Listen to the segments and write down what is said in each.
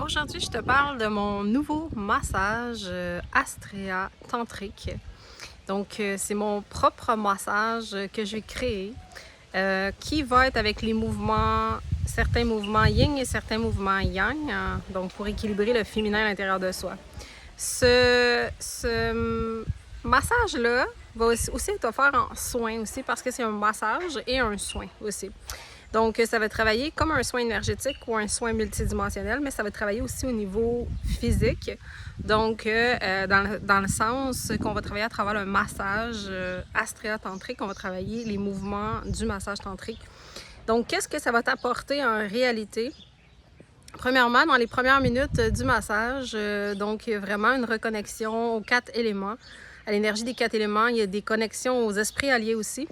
Aujourd'hui, je te parle de mon nouveau massage Astrea tantrique. Donc, c'est mon propre massage que j'ai créé qui va être avec les mouvements, certains mouvements yin et certains mouvements yang, donc pour équilibrer le féminin à l'intérieur de soi. Ce massage-là va aussi être offert en soin aussi parce que c'est un massage et un soin aussi. Donc, ça va travailler comme un soin énergétique ou un soin multidimensionnel, mais ça va travailler aussi au niveau physique. Donc, dans le sens qu'on va travailler à travers le massage Astrea tantrique, on va travailler les mouvements du massage tantrique. Donc, qu'est-ce que ça va t'apporter en réalité? Premièrement, dans les premières minutes du massage, donc il y a vraiment une reconnexion aux 4 éléments, à l'énergie des 4 éléments. Il y a des connexions aux esprits alliés aussi.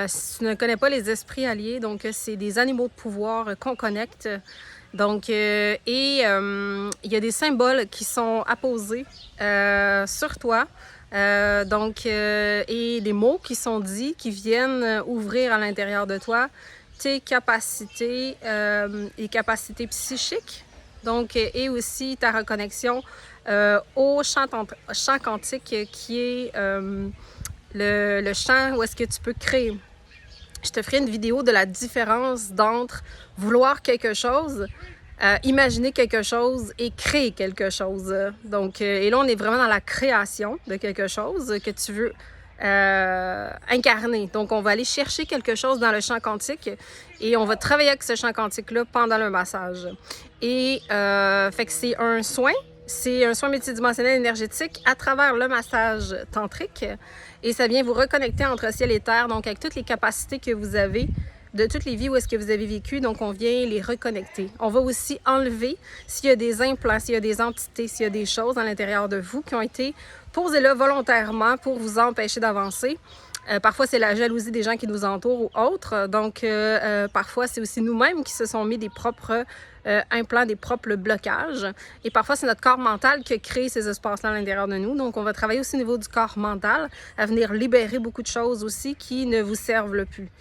Si tu ne connais pas les esprits alliés, donc c'est des animaux de pouvoir qu'on connecte. Donc, il y a des symboles qui sont apposés sur toi. Et des mots qui sont dits, qui viennent ouvrir à l'intérieur de toi tes capacités, les capacités psychiques, donc, et aussi ta reconnexion au champ quantique qui est le champ où est-ce que tu peux créer. Je te ferai une vidéo de la différence d'entre vouloir quelque chose, imaginer quelque chose et créer quelque chose. Donc, et là, on est vraiment dans la création de quelque chose que tu veux incarner. Donc, on va aller chercher quelque chose dans le champ quantique et on va travailler avec ce champ quantique-là pendant le massage. Et fait que c'est un soin. C'est un soin multidimensionnel énergétique à travers le massage tantrique et ça vient vous reconnecter entre ciel et terre, donc avec toutes les capacités que vous avez de toutes les vies où est-ce que vous avez vécu, donc on vient les reconnecter. On va aussi enlever s'il y a des implants, s'il y a des entités, s'il y a des choses à l'intérieur de vous qui ont été posées là volontairement pour vous empêcher d'avancer. Parfois, c'est la jalousie des gens qui nous entourent ou autres. Donc, parfois, c'est aussi nous-mêmes qui se sont mis des propres implants, des propres blocages. Et parfois, c'est notre corps mental qui a créé ces espaces-là à l'intérieur de nous. Donc, on va travailler aussi au niveau du corps mental à venir libérer beaucoup de choses aussi qui ne vous servent plus.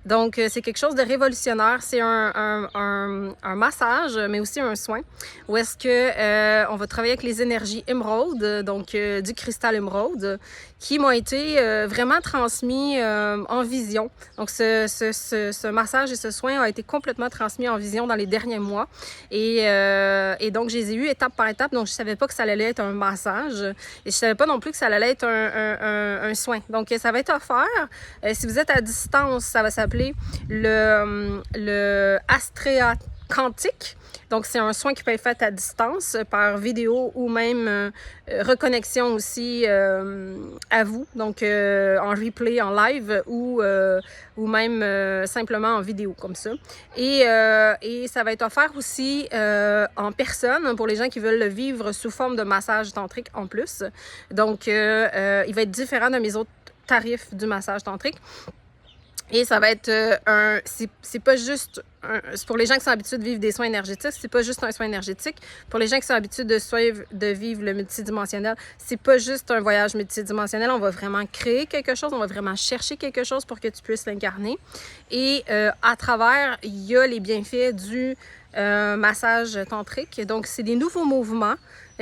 Donc, c'est quelque chose de révolutionnaire. C'est un massage, mais aussi un soin, où est-ce que on va travailler avec les énergies émeraude, donc du cristal émeraude, qui m'ont été vraiment transmis en vision. Donc, ce massage et ce soin a été complètement transmis en vision dans les derniers mois. Et donc, je les ai eus étape par étape. Donc, je savais pas que ça allait être un massage. Et je savais pas non plus que ça allait être un soin. Donc, ça va être offert. Si vous êtes à distance, ça va s'appeler le Astrea quantique. Donc, c'est un soin qui peut être fait à distance par vidéo ou même reconnexion aussi à vous. Donc, en replay, en live ou même simplement en vidéo comme ça. Et ça va être offert aussi en personne pour les gens qui veulent le vivre sous forme de massage tantrique en plus. Donc, il va être différent de mes autres tarifs du massage tantrique. Et ça va être c'est pas juste pour les gens qui sont habitués de vivre des soins énergétiques, c'est pas juste un soin énergétique. Pour les gens qui sont habitués de vivre le multidimensionnel, c'est pas juste un voyage multidimensionnel. On va vraiment créer quelque chose, on va vraiment chercher quelque chose pour que tu puisses l'incarner. Et à travers, il y a les bienfaits du massage tantrique. Donc, c'est des nouveaux mouvements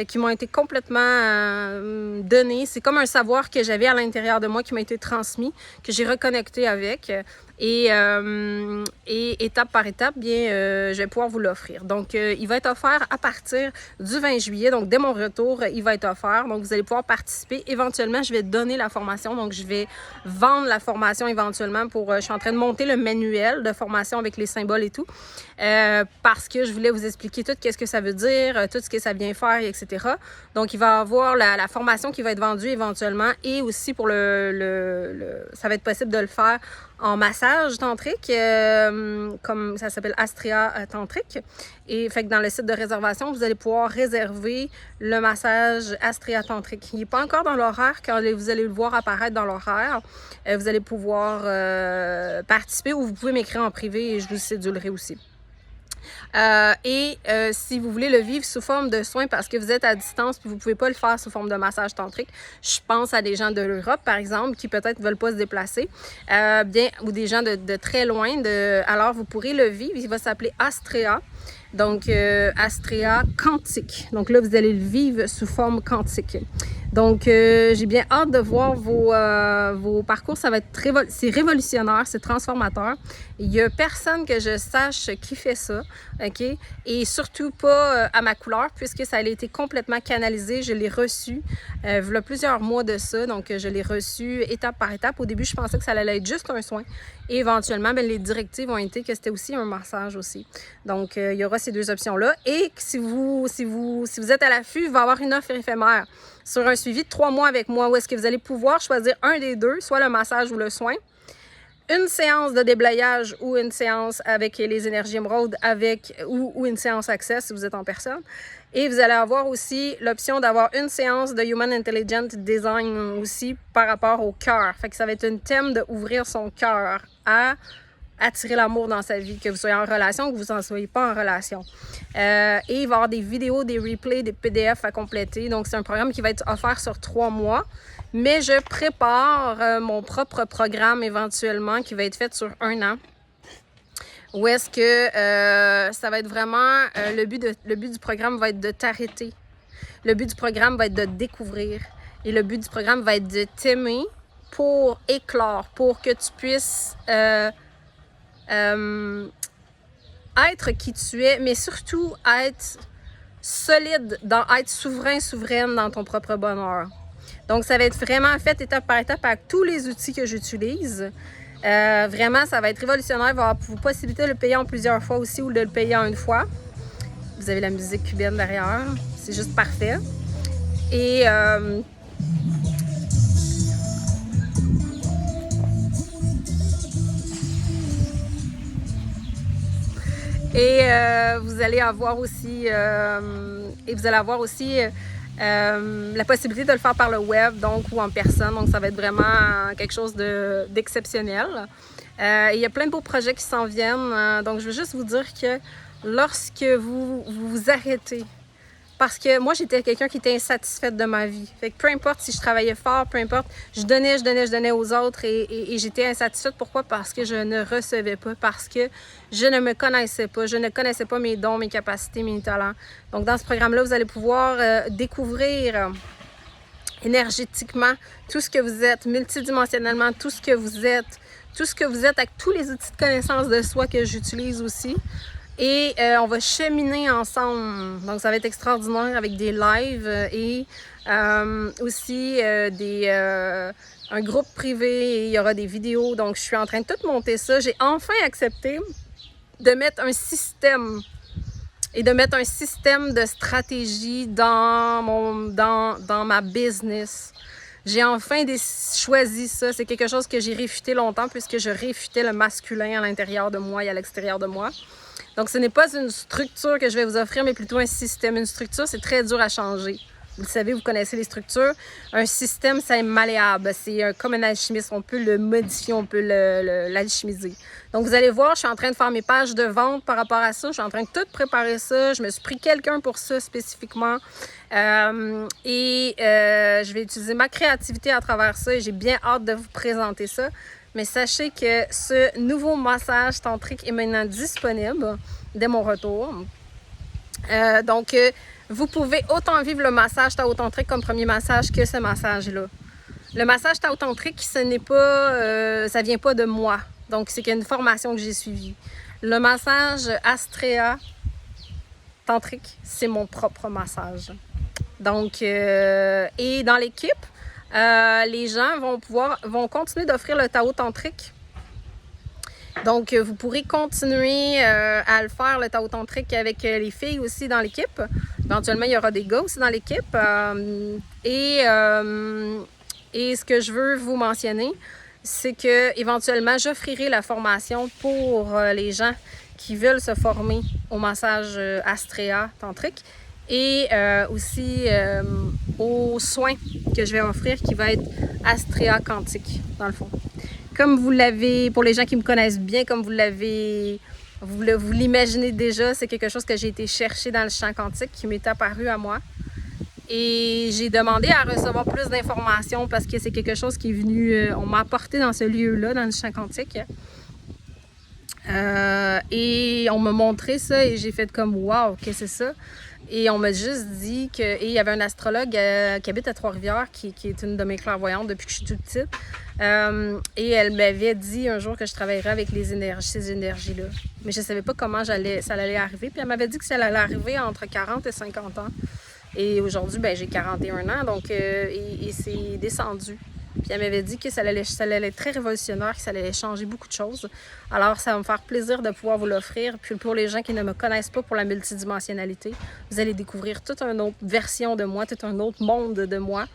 qui m'ont été complètement donnés. C'est comme un savoir que j'avais à l'intérieur de moi qui m'a été transmis, que j'ai reconnecté avec. Et étape par étape, bien, je vais pouvoir vous l'offrir. Donc, il va être offert à partir du 20 juillet. Donc, dès mon retour, il va être offert. Donc, vous allez pouvoir participer. Éventuellement, je vais donner la formation. Donc, je vais vendre la formation éventuellement pour... je suis en train de monter le manuel de formation avec les symboles et tout. Parce que je voulais vous expliquer tout ce que ça veut dire, tout ce que ça vient faire, etc. Donc, il va y avoir la formation qui va être vendue éventuellement et aussi pour ça va être possible de le faire en massage tantrique, comme ça s'appelle Astrea tantrique. Et fait que dans le site de réservation, vous allez pouvoir réserver le massage Astrea tantrique. Il n'est pas encore dans l'horaire, quand vous allez le voir apparaître dans l'horaire. Vous allez pouvoir participer ou vous pouvez m'écrire en privé et je vous cédulerai aussi. Si vous voulez le vivre sous forme de soins parce que vous êtes à distance puis vous ne pouvez pas le faire sous forme de massage tantrique, je pense à des gens de l'Europe, par exemple, qui peut-être ne veulent pas se déplacer, ou des gens de très loin. Alors, vous pourrez le vivre. Il va s'appeler Astrea. Donc, Astrea quantique. Donc là, vous allez le vivre sous forme quantique. Donc, j'ai bien hâte de voir vos parcours. Ça va être c'est révolutionnaire, c'est transformateur. Il n'y a personne que je sache qui fait ça, OK? Et surtout pas à ma couleur, puisque ça a été complètement canalisé. Je l'ai reçu il y a plusieurs mois de ça. Donc, je l'ai reçu étape par étape. Au début, je pensais que ça allait être juste un soin. Et éventuellement, bien, les directives ont été que c'était aussi un massage aussi. Donc, il y aura ces deux options-là. Et si vous êtes à l'affût, il va y avoir une offre éphémère sur un suivi de 3 mois avec moi, où est-ce que vous allez pouvoir choisir un des deux, soit le massage ou le soin. Une séance de déblayage ou une séance avec les énergies émeraudes ou une séance access si vous êtes en personne. Et vous allez avoir aussi l'option d'avoir une séance de Human Intelligent Design aussi par rapport au cœur. Fait que ça va être un thème d'ouvrir son cœur à attirer l'amour dans sa vie, que vous soyez en relation ou que vous n'en soyez pas en relation. Et il va y avoir des vidéos, des replays, des PDF à compléter. Donc, c'est un programme qui va être offert sur 3 mois. Mais je prépare mon propre programme éventuellement qui va être fait sur 1 an. Où est-ce que ça va être vraiment... le but du programme va être de t'arrêter. Le but du programme va être de te découvrir. Et le but du programme va être de t'aimer pour éclore, pour que tu puisses... être qui tu es, mais surtout être solide, être souveraine dans ton propre bonheur. Donc, ça va être vraiment fait étape par étape avec tous les outils que j'utilise. Vraiment, ça va être révolutionnaire. Il va y avoir possibilité de le payer en plusieurs fois aussi ou de le payer en une fois. Vous avez la musique cubaine derrière. C'est juste parfait. Et... vous allez avoir aussi, la possibilité de le faire par le web, donc, ou en personne. Donc, ça va être vraiment quelque chose d'exceptionnel. Il y a plein de beaux projets qui s'en viennent. Donc, je veux juste vous dire que lorsque vous vous arrêtez, parce que moi, j'étais quelqu'un qui était insatisfaite de ma vie. Fait que peu importe si je travaillais fort, peu importe, je donnais aux autres et j'étais insatisfaite. Pourquoi? Parce que je ne recevais pas, parce que je ne me connaissais pas. Je ne connaissais pas mes dons, mes capacités, mes talents. Donc, dans ce programme-là, vous allez pouvoir découvrir énergétiquement tout ce que vous êtes, multidimensionnellement, tout ce que vous êtes avec tous les outils de connaissance de soi que j'utilise aussi. Et on va cheminer ensemble. Donc, ça va être extraordinaire avec des lives et aussi un groupe privé. Et il y aura des vidéos. Donc, je suis en train de tout monter ça. J'ai enfin accepté de mettre un système et de mettre un système de stratégie dans ma business. J'ai enfin choisi ça. C'est quelque chose que j'ai réfuté longtemps puisque je réfutais le masculin à l'intérieur de moi et à l'extérieur de moi. Donc, ce n'est pas une structure que je vais vous offrir, mais plutôt un système. Une structure, c'est très dur à changer. Vous le savez, vous connaissez les structures. Un système, c'est malléable. C'est comme un alchimiste. On peut le modifier, on peut l'alchimiser. Donc, vous allez voir, je suis en train de faire mes pages de vente par rapport à ça. Je suis en train de tout préparer ça. Je me suis pris quelqu'un pour ça spécifiquement. Je vais utiliser ma créativité à travers ça et j'ai bien hâte de vous présenter ça. Mais sachez que ce nouveau massage tantrique est maintenant disponible dès mon retour. Donc, vous pouvez autant vivre le massage Tao tantrique comme premier massage que ce massage-là. Le massage Tao tantrique, ce n'est pas, ça vient pas de moi. Donc, c'est une formation que j'ai suivie. Le massage Astrea tantrique, c'est mon propre massage. Donc, et dans l'équipe, les gens vont continuer d'offrir le Tao tantrique. Donc, vous pourrez continuer à le faire, le Tao tantrique, avec les filles aussi dans l'équipe. Éventuellement, il y aura des gars aussi dans l'équipe. Et ce que je veux vous mentionner, c'est que éventuellement, j'offrirai la formation pour les gens qui veulent se former au massage Astrea tantrique. Et aussi aux soins que je vais offrir qui va être Astrea quantique, dans le fond. Comme vous l'avez, pour les gens qui me connaissent bien, comme vous l'imaginez déjà, c'est quelque chose que j'ai été chercher dans le champ quantique qui m'est apparu à moi. Et j'ai demandé à recevoir plus d'informations parce que c'est quelque chose qui est venu, on m'a apporté dans ce lieu-là, dans le champ quantique. Et on m'a montré ça et j'ai fait comme wow, qu'est-ce que c'est ça? Et on m'a juste dit que. Et il y avait un astrologue qui habite à Trois-Rivières, qui est une de mes clairvoyantes depuis que je suis toute petite. Et elle m'avait dit un jour que je travaillerais avec ces énergies-là. Mais je ne savais pas comment ça allait arriver. Puis elle m'avait dit que ça allait arriver entre 40 et 50 ans. Et aujourd'hui, ben, j'ai 41 ans, donc et c'est descendu. Puis elle m'avait dit que ça allait être très révolutionnaire, que ça allait changer beaucoup de choses. Alors, ça va me faire plaisir de pouvoir vous l'offrir. Puis pour les gens qui ne me connaissent pas pour la multidimensionnalité, vous allez découvrir toute une autre version de moi, tout un autre monde de moi.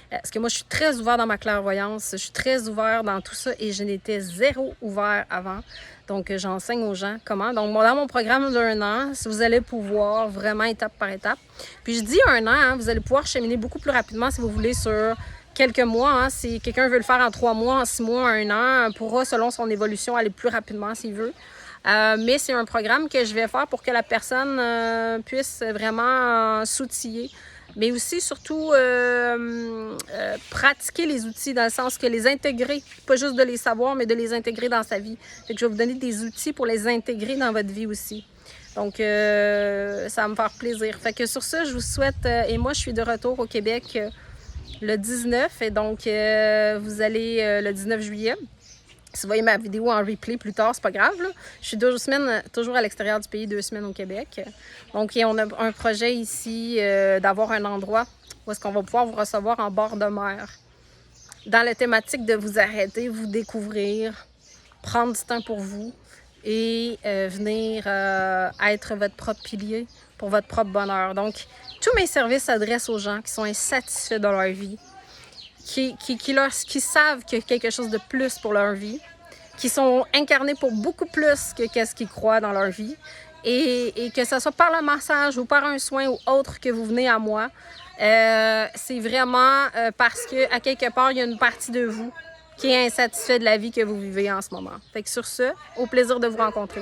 Parce que moi, je suis très ouvert dans ma clairvoyance, je suis très ouvert dans tout ça et je n'étais zéro ouvert avant. Donc, j'enseigne aux gens comment. Donc, dans mon programme d'1 an, vous allez pouvoir vraiment étape par étape. Puis, je dis 1 an, hein, vous allez pouvoir cheminer beaucoup plus rapidement si vous voulez sur quelques mois. Hein, si quelqu'un veut le faire en 3 mois, en 6 mois, 1 an, pourra, selon son évolution, aller plus rapidement s'il veut. Mais c'est un programme que je vais faire pour que la personne puisse vraiment s'outiller. Mais aussi, surtout, pratiquer les outils dans le sens que les intégrer, pas juste de les savoir, mais de les intégrer dans sa vie. Fait que je vais vous donner des outils pour les intégrer dans votre vie aussi. Donc, ça va me faire plaisir. Fait que sur ça, je vous souhaite, et moi, je suis de retour au Québec le 19, et donc, vous allez le 19 juillet. Si vous voyez ma vidéo en replay plus tard, c'est pas grave, là. Je suis 2 semaines toujours à l'extérieur du pays, 2 semaines au Québec. Donc, on a un projet ici d'avoir un endroit où est-ce qu'on va pouvoir vous recevoir en bord de mer. Dans la thématique de vous arrêter, vous découvrir, prendre du temps pour vous et venir être votre propre pilier pour votre propre bonheur. Donc, tous mes services s'adressent aux gens qui sont insatisfaits de leur vie, qui savent qu'il y a quelque chose de plus pour leur vie, qui sont incarnés pour beaucoup plus que qu'est-ce qu'ils croient dans leur vie, et que ce soit par le massage ou par un soin ou autre que vous venez à moi, c'est vraiment parce que à quelque part, il y a une partie de vous qui est insatisfait de la vie que vous vivez en ce moment. Fait que sur ce, au plaisir de vous rencontrer.